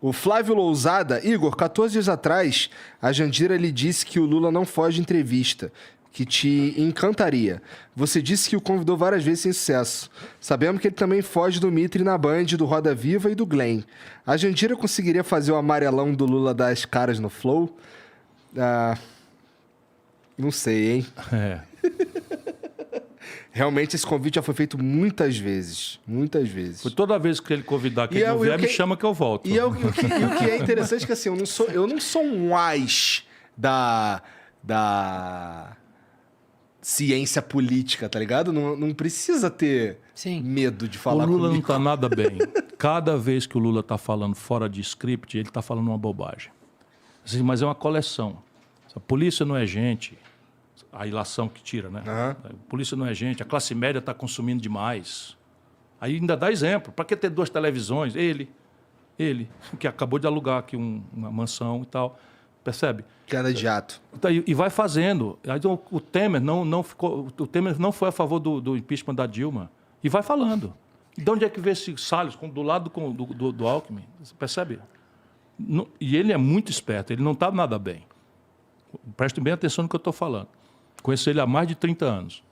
O Flávio Lousada, Igor, 14 dias atrás, a Jandira lhe disse que o Lula não foge de entrevista, que te encantaria. Você disse que o convidou várias vezes sem sucesso. Sabemos que ele também foge do Mitre na Band, do Roda Viva e do Glenn. A Jandira conseguiria fazer o amarelão do Lula das caras no Flow? Não sei, hein? Realmente esse convite já foi feito muitas vezes. Muitas vezes. Por toda vez que ele convidar que ele não vier, me chama que eu volto. E o que é interessante é que assim, eu não sou um ás da ciência política, tá ligado? Não precisa ter medo de falar comigo. O Lula não tá nada bem. Cada vez que o Lula tá falando fora de script, ele tá falando uma bobagem. Assim, mas é uma coleção. A polícia não é gente. A ilação que tira, né? A polícia não é gente. A classe média está consumindo demais. Aí ainda dá exemplo. Para que ter 2 televisões? Ele, que acabou de alugar aqui uma mansão e tal. Percebe? Que anda de jato. E vai fazendo. Aí o Temer o Temer não foi a favor do impeachment da Dilma. E vai falando. De onde é que vê esse Salles do lado do Alckmin? Você percebe? E ele é muito esperto. Ele não está nada bem. Prestem bem atenção no que eu estou falando. Conheço ele há mais de 30 anos.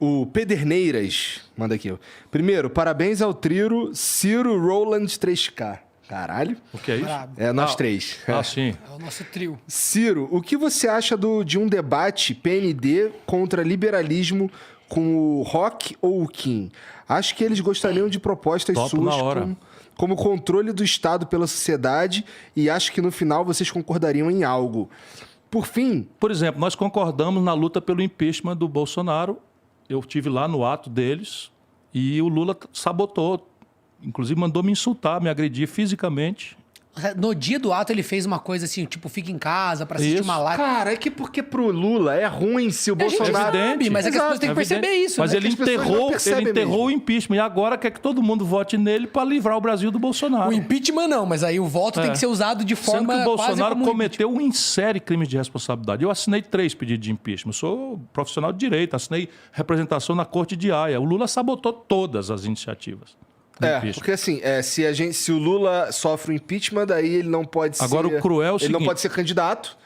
O Pederneiras manda aqui. Primeiro, parabéns ao trio Ciro Roland 3K. Caralho. O que é isso? Brabo. É nós três. Sim. É o nosso trio. Ciro, o que você acha de um debate PND contra liberalismo com o Rock ou o Kim? Acho que eles gostariam de propostas Topo suas na hora. como controle do Estado pela sociedade e acho que no final vocês concordariam em algo. Por fim... Por exemplo, nós concordamos na luta pelo impeachment do Bolsonaro. Eu estive lá no ato deles e o Lula sabotou. Inclusive mandou me insultar, me agredir fisicamente. No dia do ato ele fez uma coisa assim, tipo, fica em casa pra assistir uma live. Cara, é que porque pro Lula é ruim se o Bolsonaro... evidente. Mas é que as pessoas têm que perceber isso. Mas né? ele enterrou o impeachment. E agora quer que todo mundo vote nele para livrar o Brasil do Bolsonaro. O impeachment não, mas aí o voto tem que ser usado de forma... Sendo que o Bolsonaro quase cometeu em série crimes de responsabilidade. Eu assinei 3 pedidos de impeachment. Eu sou profissional de direito, assinei representação na Corte de Haia. O Lula sabotou todas as iniciativas. Porque assim, se o Lula sofre o impeachment, daí ele não pode ser... Agora, o cruel é o ele seguinte... não pode ser candidato,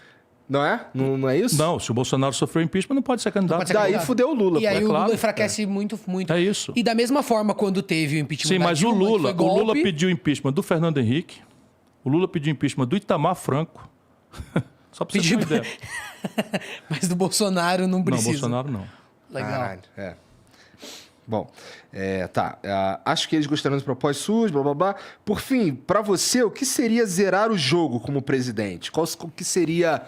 não é? Não é isso? Não, se o Bolsonaro sofreu impeachment, não pode ser candidato. pode ser Daí candidato. fudeu o Lula. E aí o claro. Lula enfraquece muito. É isso. E da mesma forma, quando teve o impeachment Sim, da mas Dilma, o Lula que foi pediu impeachment do Fernando Henrique, o Lula pediu impeachment do Itamar Franco. Só pra você ter uma ideia. Mas do Bolsonaro não precisa. Não, Bolsonaro não. Legal. Caralho, Bom, tá. Acho que eles gostariam dos propósitos suas, blá, blá, blá. Por fim, pra você, o que seria zerar o jogo como presidente? O que seria,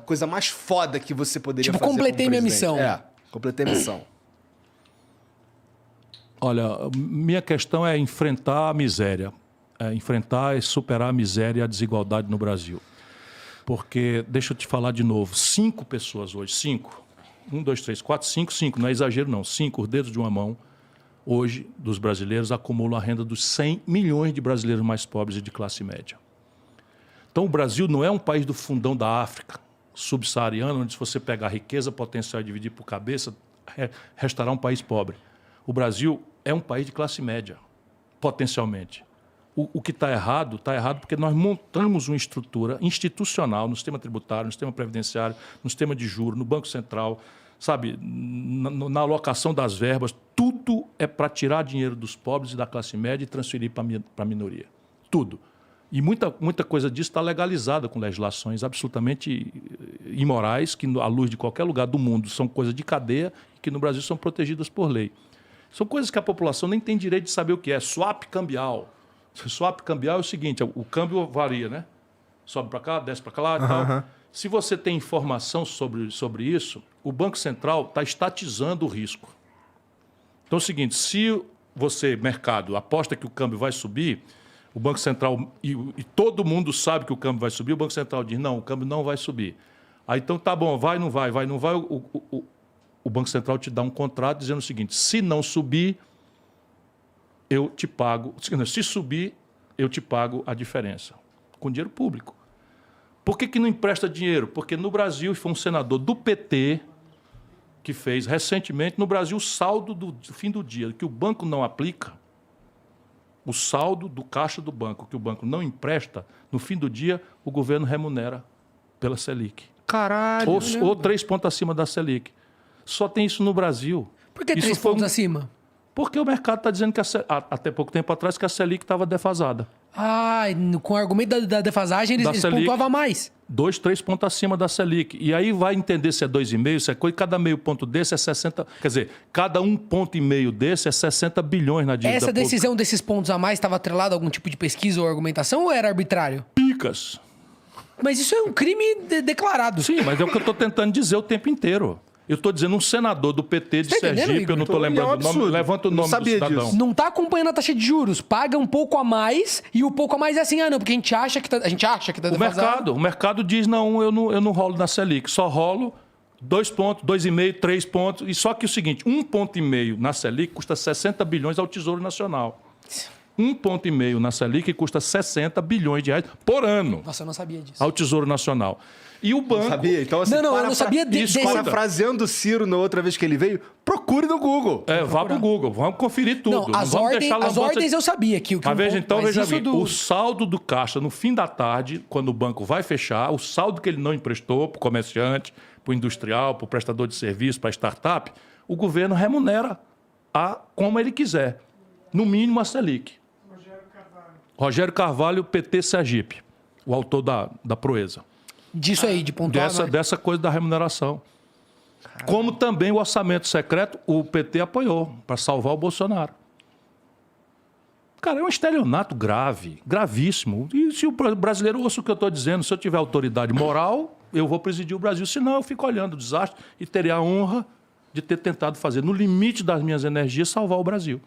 coisa mais foda que você poderia fazer completei como minha presidente? missão. Completei a missão. Olha, minha questão é enfrentar a miséria. Enfrentar e superar a miséria e a desigualdade no Brasil. Porque, deixa eu te falar de novo, 5 pessoas hoje, 5... 1, 2, 3, 4, 5, não é exagero não, 5, os dedos de uma mão, hoje, dos brasileiros, acumulam a renda dos 100 milhões de brasileiros mais pobres e de classe média. Então, o Brasil não é um país do fundão da África subsaariana, onde se você pegar a riqueza potencial e dividir por cabeça, restará um país pobre. O Brasil é um país de classe média, potencialmente. O que está errado porque nós montamos uma estrutura institucional no sistema tributário, no sistema previdenciário, no sistema de juros, no Banco Central, sabe, na alocação das verbas. Tudo é para tirar dinheiro dos pobres e da classe média e transferir para a minoria. Tudo. E muita coisa disso está legalizada com legislações absolutamente imorais, que, à luz de qualquer lugar do mundo, são coisas de cadeia e que no Brasil são protegidas por lei. São coisas que a população nem tem direito de saber o que é. Swap cambial. Swap cambial é o seguinte, o câmbio varia, né? Sobe para cá, desce para lá e tal. Se você tem informação sobre isso, o Banco Central está estatizando o risco. Então é o seguinte, se você, mercado, aposta que o câmbio vai subir, o Banco Central, e todo mundo sabe que o câmbio vai subir, o Banco Central diz, não, o câmbio não vai subir. Aí então tá bom, vai, não vai, o Banco Central te dá um contrato dizendo o seguinte, se não subir, eu te pago, se subir, eu te pago a diferença, com dinheiro público. Por que não empresta dinheiro? Porque no Brasil, foi um senador do PT que fez recentemente, no Brasil, o saldo do fim do dia, que o banco não aplica, o saldo do caixa do banco, que o banco não empresta, no fim do dia, o governo remunera pela Selic. Caralho. Ou 3 pontos acima da Selic. Só tem isso no Brasil. Por que Isso 3 foi pontos acima? Porque o mercado está dizendo que até pouco tempo atrás que a Selic estava defasada. Ah, com o argumento da defasagem, eles pontuavam mais. 2, 3 pontos acima da Selic. E aí vai entender se é 2,5, se é coisa. Cada meio ponto desse é 60. Quer dizer, cada 1,5 ponto desse é 60 bilhões na dívida Essa pública. decisão desses pontos a mais estava atrelada a algum tipo de pesquisa ou argumentação ou era arbitrário? Picas. Mas isso é um crime declarado. Sim, mas é o que eu estou tentando dizer o tempo inteiro. Eu estou dizendo um senador do PT de Você tá entendendo, Sergipe, Igor? eu não estou lembrando o nome, levanta o nome do cidadão. Não tá acompanhando a taxa de juros, paga um pouco a mais e o pouco a mais é assim, porque a gente acha que tá defasado. O mercado diz, não, eu não rolo na Selic, só rolo 2 pontos, 2,5, 3 pontos. E só que o seguinte, 1,5 ponto na Selic custa 60 bilhões ao Tesouro Nacional. 1,5 ponto na Selic custa 60 bilhões de reais por ano. Nossa, eu não sabia disso. Ao Tesouro Nacional. E o banco... Não sabia? Então, assim, eu não sabia desse... Parafraseando o Ciro na outra vez que ele veio, procure no Google. Vá pro Google, vamos conferir tudo. Não, as ordens eu sabia. Mas veja, então, veja bem, o saldo do caixa no fim da tarde, quando o banco vai fechar, o saldo que ele não emprestou para o comerciante, para o industrial, para o prestador de serviço, para a startup, o governo remunera como ele quiser. No mínimo a Selic. Rogério Carvalho, PT Sergipe, o autor da proeza. Disso aí, de pontuar. Dessa coisa da remuneração. Caramba. Como também o orçamento secreto, o PT apoiou para salvar o Bolsonaro. Cara, é um estelionato grave, gravíssimo. E se o brasileiro ouça o que eu estou dizendo, se eu tiver autoridade moral, eu vou presidir o Brasil. Senão eu fico olhando o desastre e terei a honra de ter tentado fazer, no limite das minhas energias, salvar o Brasil.